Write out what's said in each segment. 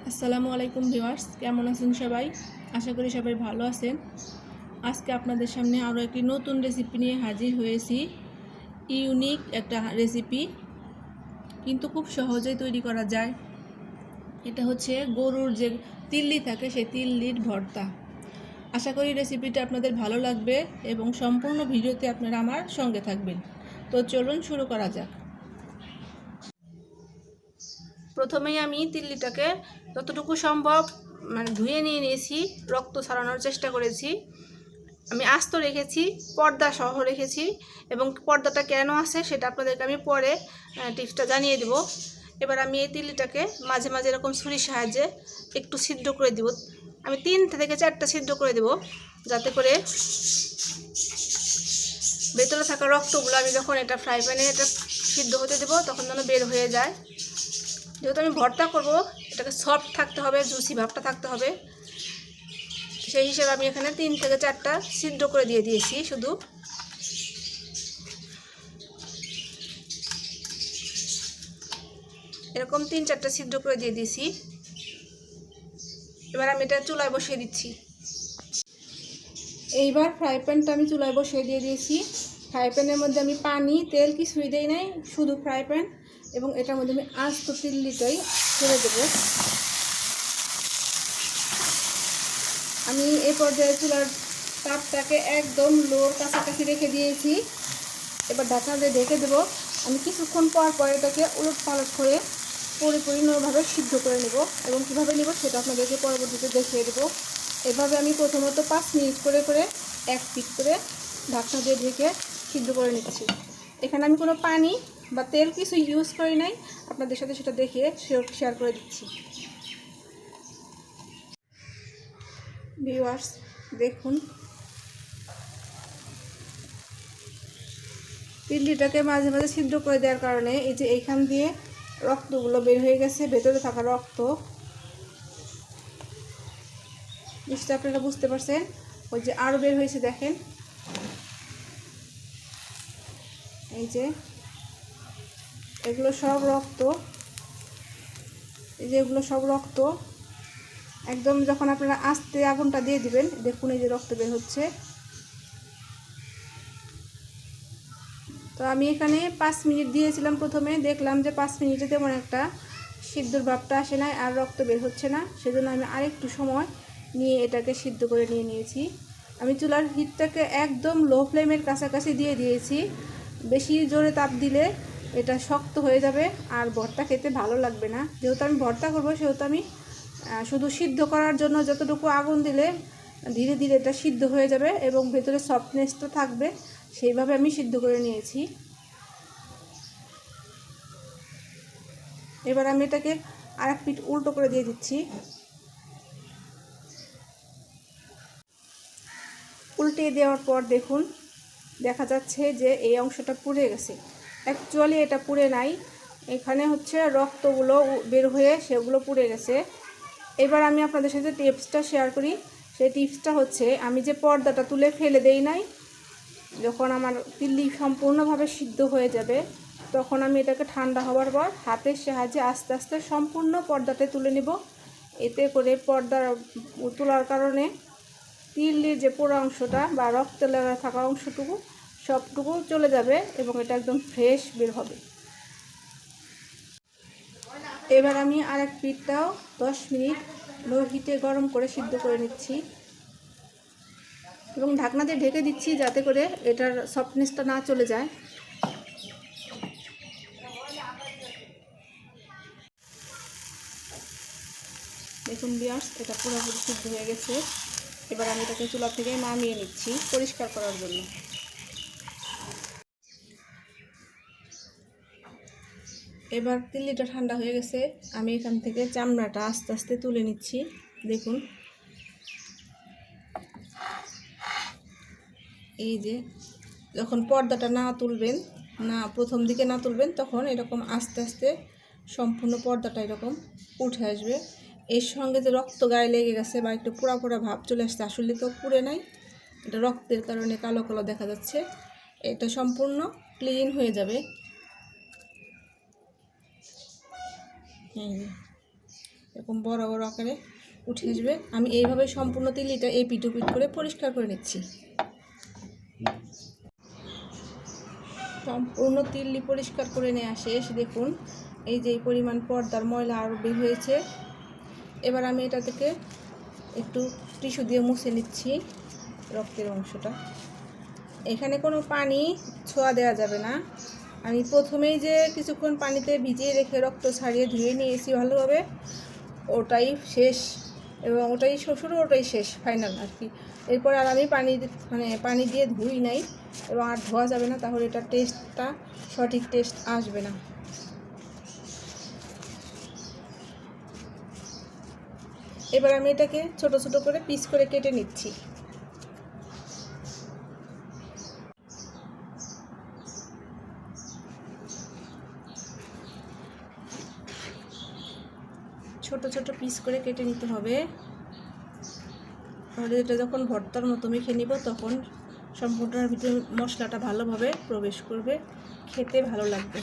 আসসালামু আলাইকুম ভিউয়ার্স, কেমন আছেন সবাই? আশা করি সবাই ভালো আছেন। আজকে আপনাদের সামনে আরও একটি নতুন রেসিপি নিয়ে হাজির হয়েছি। ইউনিক একটা রেসিপি, কিন্তু খুব সহজেই তৈরি করা যায়। এটা হচ্ছে গরুর যে তিল্লি থাকে সেই তিল্লির ভর্তা। আশা করি রেসিপিটা আপনাদের ভালো লাগবে এবং সম্পূর্ণ ভিডিওতে আপনারা আমার সঙ্গে থাকবেন। তো চলুন শুরু করা যাক। প্রথমেই আমি তিল্লিটাকে যতটুকু সম্ভব ধুয়ে নিয়েছি, রক্ত ছাড়ানোর চেষ্টা করেছি। আমি আস্ত রেখেছি, পর্দা সহ রেখেছি, এবং পর্দাটা কেন আছে সেটা আপনাদেরকে আমি পরে টিপসটা জানিয়ে দেব। এবার আমি এই তিল্লিটাকে মাঝে মাঝে এরকম ছুরির সাহায্যে একটু ছিদ্র করে দেব। আমি 3 থেকে 4টা ছিদ্র করে দেব, যাতে করে ভেতরে থাকা রক্তগুলো আমি যখন এটা ফ্রাই প্যানে এটা সিদ্ধ হতে দেবো তখন যেন বের হয়ে যায়। যেহেতু আমি ভর্তা করব, এটাকে সফট থাকতে হবে, জুসি ভাবটা থাকতে হবে, সেই হিসেবে আমি এখানে 3 থেকে 4টা ছিদ্র করে দিয়েছি। শুধু এরকম 3-4টা ছিদ্র করে দিয়ে দিয়েছি। এবার আমি এটা চুলায় বসিয়ে দিচ্ছি। এইবার ফ্রাই প্যানটা আমি চুলায় বসিয়ে দিয়েছি। ফ্রাই প্যানের মধ্যে আমি পানি তেল কিছুই দেই নাই, শুধু ফ্রাই প্যান, এবং এটার মধ্যে আমি আস্ত তিল্লিটাই ছেড়ে দেবো। আমি এই পর্যায়ে চুলার তাপটাকে একদম লোর কাছাকাছি রেখে দিয়েছি। এবার ঢাকনা দিয়ে ঢেকে দেবো। আমি কিছুক্ষণ পর পর এটাকে উলট পালট করে পরিপূর্ণভাবে সিদ্ধ করে নেব, এবং কীভাবে নেব সেটা আপনাদেরকে পরবর্তীতে দেখিয়ে দেবো। এভাবে আমি প্রথমত 5 মিনিট করে করে এক পিঠ করে ঢাকনা দিয়ে ঢেকে সিদ্ধ করে নিচ্ছি। এখানে আমি কোনো পানি বা তেল কিছু ইউজ করি নাই, আপনাদের সাথে সেটা দেখিয়ে শেয়ার করে দিচ্ছি। ভিউয়ার্স দেখুন, তিল্লিটাকে মাঝে মাঝে ছিদ্র করে দেওয়ার কারণে এই যে এইখান দিয়ে রক্তগুলো বের হয়ে গেছে, ভেতরে থাকা রক্ত, নিশ্চয়ই আপনারা বুঝতে পারছেন। ওই যে আরও বের হয়েছে, দেখেন, এই যে এগুলো সব রক্ত, এই যে এগুলো সব রক্ত। একদম যখন আপনারা আস্তে আগুনটা দিয়ে দিবেন, দেখুন এই যে রক্ত বের হচ্ছে। তো আমি এখানে 5 মিনিট দিয়েছিলাম প্রথমে, দেখলাম যে 5 মিনিটে তেমন একটা সিদ্ধর ভাবটা আসে না আর রক্ত বের হচ্ছে না, সেজন্য আমি আরেকটু সময় নিয়ে এটাকে সিদ্ধ করে নিয়েছি। আমি চুলার হিটটাকে একদম লো ফ্লেমের কাছাকাছি দিয়ে দিয়েছি। বেশি জোরে তাপ দিলে এটা শক্ত হয়ে যাবে আর ভর্তা খেতে ভালো লাগবে না। যেহেতু আমি ভর্তা করব সেহেতু আমি শুধু সিদ্ধ করার জন্য যতটুকু আগুন দিলে ধীরে ধীরে এটা সিদ্ধ হয়ে যাবে এবং ভেতরে সফটনেসটা থাকবে, সেইভাবে আমি সিদ্ধ করে নিয়েছি। এবার আমি এটাকে আরেক পিঠ উল্টো করে দিয়ে দিচ্ছি। উল্টে দেওয়ার পর দেখুন, দেখা যাচ্ছে যে এই অংশটা পুড়ে গেছে। অ্যাকচুয়ালি এটা পুড়ে নাই, এখানে হচ্ছে রক্তগুলো বের হয়ে সেগুলো পুড়ে গেছে। এবার আমি আপনাদের সাথে টিপসটা শেয়ার করি। সেই টিপসটা হচ্ছে, আমি যে পর্দাটা তুলে ফেলে দেই নাই, যখন আমার তিল্লি সম্পূর্ণভাবে সিদ্ধ হয়ে যাবে তখন আমি এটাকে ঠান্ডা হওয়ার পর হাতের সাহায্যে আস্তে আস্তে সম্পূর্ণ পর্দাটা তুলে নেব। এতে করে পর্দা তোলার কারণে তিল্লির যে পোড়া অংশটা বা রক্ত লাগা থাকা অংশটুকু সবটুকু চলে যাবে এবং এটা একদম ফ্রেশ বের হবে। এবার আমি আরেক পিঠটাও 10 মিনিট লো হিটে গরম করে সিদ্ধ করে নিচ্ছি এবং ঢাকনা দিয়ে ঢেকে দিচ্ছি যাতে করে এটার সফটনেসটা না চলে যায়। দেখুন ভিউয়ার্স, এটা পুরোপুরি সিদ্ধ হয়ে গেছে। এবার আমি এটাকে চুলা থেকে নামিয়ে নিচ্ছি পরিষ্কার করার জন্য। এবার তিল্লিটা ঠান্ডা হয়ে গেছে, আমি এখান থেকে চামড়াটা আস্তে আস্তে তুলে নিচ্ছি। দেখুন, এই যে যখন পর্দাটা না তুলবেন, প্রথম দিকে না তুলবেন, তখন এরকম আস্তে আস্তে সম্পূর্ণ পর্দাটা এরকম উঠে আসবে। এর সঙ্গে যে রক্ত গায়ে লেগে গেছে বা একটু পোড়া পোড়া ভাব চলে আসছে, আসলে তো পুড়ে নাই, এটা রক্তের কারণে কালো কালো দেখা যাচ্ছে। এটা সম্পূর্ণ ক্লিন হয়ে যাবে। এরকম বড় বড় আকারে উঠে আসবে। আমি এইভাবে সম্পূর্ণ তিল্লিটা এই পিট করে পরিষ্কার করে নিচ্ছি। সম্পূর্ণ তিল্লি পরিষ্কার করে নেওয়া শেষ। দেখুন এই যে এই পরিমাণ পর্দার ময়লা আরও বের হয়েছে। এবার আমি এটা থেকে একটু টিস্যু দিয়ে মুছে নিচ্ছি রক্তের অংশটা। এখানে কোনো পানি ছোঁয়া দেওয়া যাবে না। আমি প্রথমেই যে কিছুক্ষণ পানিতে ভিজিয়ে রেখে রক্ত ছাড়িয়ে ধুয়ে নিয়েছি ভালোভাবে, ওটাই শেষ, এবং ওটাই শুরু, ওটাই শেষ, ফাইনাল আর কি। এরপর আর আমি পানি দিয়ে ধুই নাই, এবং আর ধোয়া যাবে না, তাহলে এটা টেস্টটা সঠিক টেস্ট আসবে না। এবার আমি এটাকে ছোট ছোট করে পিস করে কেটে নিচ্ছি। ছোট ছোট পিস করে কেটে নিতে হবে, তাহলে এটা যখন ভর্তার মতো মেখে নিব তখন সম্পূর্ণটার ভিতরে মশলাটা ভালোভাবে প্রবেশ করবে, খেতে ভালো লাগবে।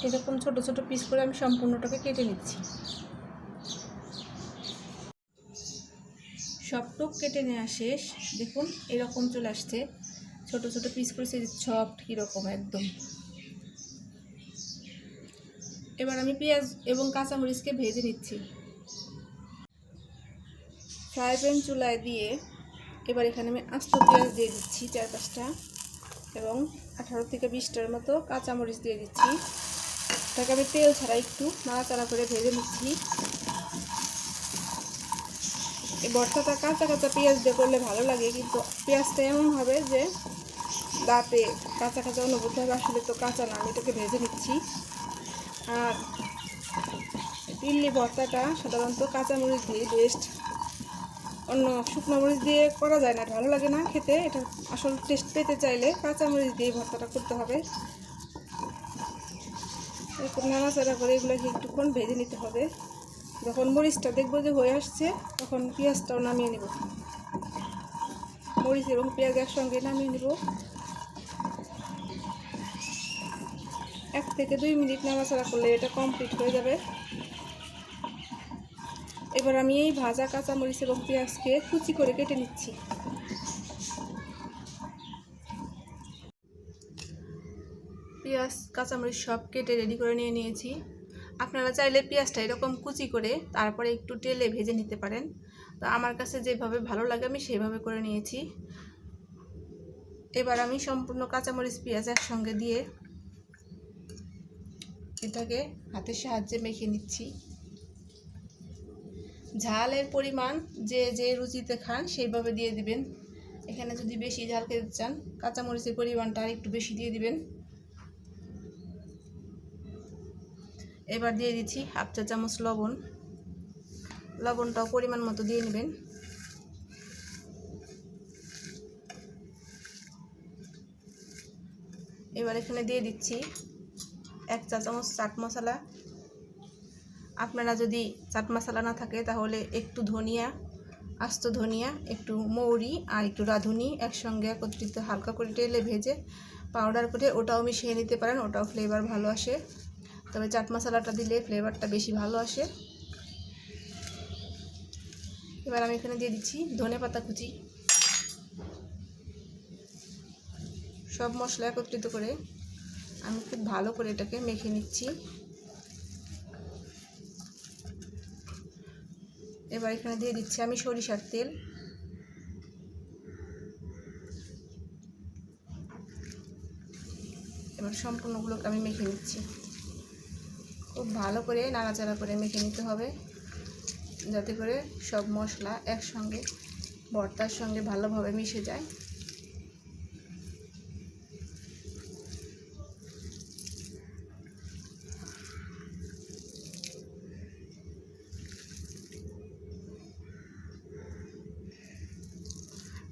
এরকম ছোট ছোট পিস করে আমি সম্পূর্ণটাকে কেটে নিচ্ছি। সবটুক কেটে নেওয়া শেষ। দেখুন এরকম চলে আসছে, ছোট ছোট পিস করেছে, সফট কীরকম একদম। এবার আমি পেঁয়াজ এবং কাঁচামরিচকে ভেজে নিচ্ছি। ফ্রাই প্যান চুলায় দিয়ে এবার এখানে আমি আস্ত পেঁয়াজ দিয়ে দিচ্ছি 4-5টা, এবং 18 থেকে 20টার মতো কাঁচামরিচ দিয়ে দিচ্ছি। তাকে আমি তেল ছাড়া একটু নাড়াচাড়া করে ভেজে নিচ্ছি। এই ভর্তাটা কাঁচা কাঁচা পেঁয়াজ দিয়ে করলে ভালো লাগে, কিন্তু পেঁয়াজটা এমন হবে যে দাঁতে কাঁচা কাঁচা অনুভূতি হবে, আসলে তো কাঁচা না। আমি এটাকে ভেজে নিচ্ছি। আর তিল্লি ভর্তাটা সাধারণত কাঁচামরিচ দিয়ে বেস্ট, অন্য শুকনো মরিচ দিয়ে করা যায় না, ভালো লাগে না খেতে। এটা আসল টেস্ট পেতে চাইলে কাঁচামরিচ দিয়ে ভর্তাটা করতে হবে। এরকম নাড়াচাড়া করে এগুলোকে একটুক্ষণ ভেজে নিতে হবে। যখন মরিচটা দেখবো যে হয়ে আসছে, তখন পেঁয়াজটাও নামিয়ে নেব। মরিচ এবং পেঁয়াজ একসঙ্গে নামিয়ে নেব। 1 থেকে 2 মিনিট নাড়াচাড়া করলে এটা কমপ্লিট হয়ে যাবে। এবার আমি এই ভাজা কাঁচামরিচ এবং পেঁয়াজকে কুচি করে কেটে নিচ্ছি। পেঁয়াজ কাঁচামরিচ সব কেটে রেডি করে নিয়েছি। আপনারা চাইলে পেঁয়াজটা এরকম কুচি করে তারপরে একটু তেলে ভেজে নিতে পারেন। তো আমার কাছে যেভাবে ভালো লাগে আমি সেভাবে করে নিয়েছি। এবার আমি সম্পূর্ণ কাঁচামরিচ পেঁয়াজ একসঙ্গে দিয়ে এটাকে হাতের সাহায্যে মেখে নিচ্ছি। ঝালের পরিমাণ যে যে রুচিতে খান সেইভাবে দিয়ে দিবেন। এখানে যদি বেশি ঝাল খেতে চান, কাঁচামরিচের পরিমাণটা আর একটু বেশি দিয়ে দিবেন। এবার দিয়ে দিচ্ছি 1/2 চা চামচ লবণ। লবণটাও পরিমাণ মতো দিয়ে নেবেন। এবার এখানে দিয়ে দিচ্ছি 1 চা চামচ চাট মশলা। আপনারা যদি চাট মশলা না থাকে তাহলে একটু ধনিয়া, আস্ত ধনিয়া, একটু মৌরি আর একটু রাঁধুনি একসঙ্গে একত্রিত হালকা করে তেলে ভেজে পাউডার করে ওটাও মিশিয়ে নিতে পারেন, ওটাও ফ্লেভার ভালো আসে। তবে চাট মশলাটা দিলে ফ্লেভারটা বেশি ভালো আসে। এবার আমি এখানে দিয়ে দিচ্ছি ধনেপাতা কুচি। সব মশলা একত্রিত করে আমি খুব ভালো করে এটাকে মেখে নিচ্ছি। এবার এখানে দিয়ে দিচ্ছি আমি সরিষার তেল। এবার সম্পূর্ণগুলোকে আমি মেখে নিচ্ছি। খুব ভালো করে নাড়াচাড়া করে মেখে নিতে হবে, যাতে করে সব মশলা একসঙ্গে ভর্তার সঙ্গে ভালোভাবে মিশে যায়।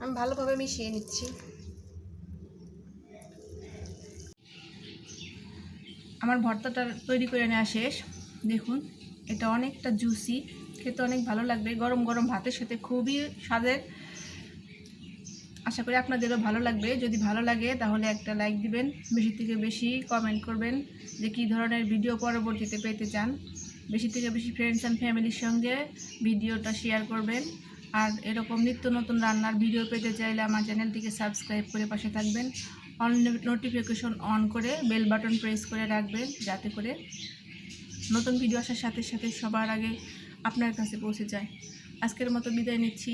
আমি ভালোভাবে মিশিয়ে নিচ্ছি। আমার ভর্তাটা তৈরি করে নেওয়া শেষ। দেখুন এটা অনেকটা জুসি, খেতে অনেক ভালো লাগবে গরম গরম ভাতের সাথে, খুবই স্বাদের। আশা করি আপনাদেরও ভালো লাগবে। যদি ভালো লাগে তাহলে একটা লাইক দিবেন, বেশি থেকে বেশি কমেন্ট করবেন যে কী ধরনের ভিডিও পরবর্তীতে পেতে চান। বেশি থেকে বেশি ফ্রেন্ডস অ্যান্ড ফ্যামিলির সঙ্গে ভিডিওটা শেয়ার করবেন। আর এরকম নিত্য নতুন রান্নার ভিডিও পেতে চাইলে আমার চ্যানেলটিকে সাবস্ক্রাইব করে পাশে থাকবেন। অন নোটিফিকেশন অন করে বেল বাটন প্রেস করে রাখবেন, যাতে করে নতুন ভিডিও আসার সাথে সাথে সবার আগে আপনার কাছে পৌঁছে যায়। আজকের মতো বিদায় নিচ্ছি,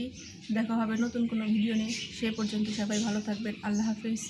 দেখা হবে নতুন কোনো ভিডিও নিয়ে। সে পর্যন্ত সবাই ভালো থাকবেন। আল্লাহ হাফিজ।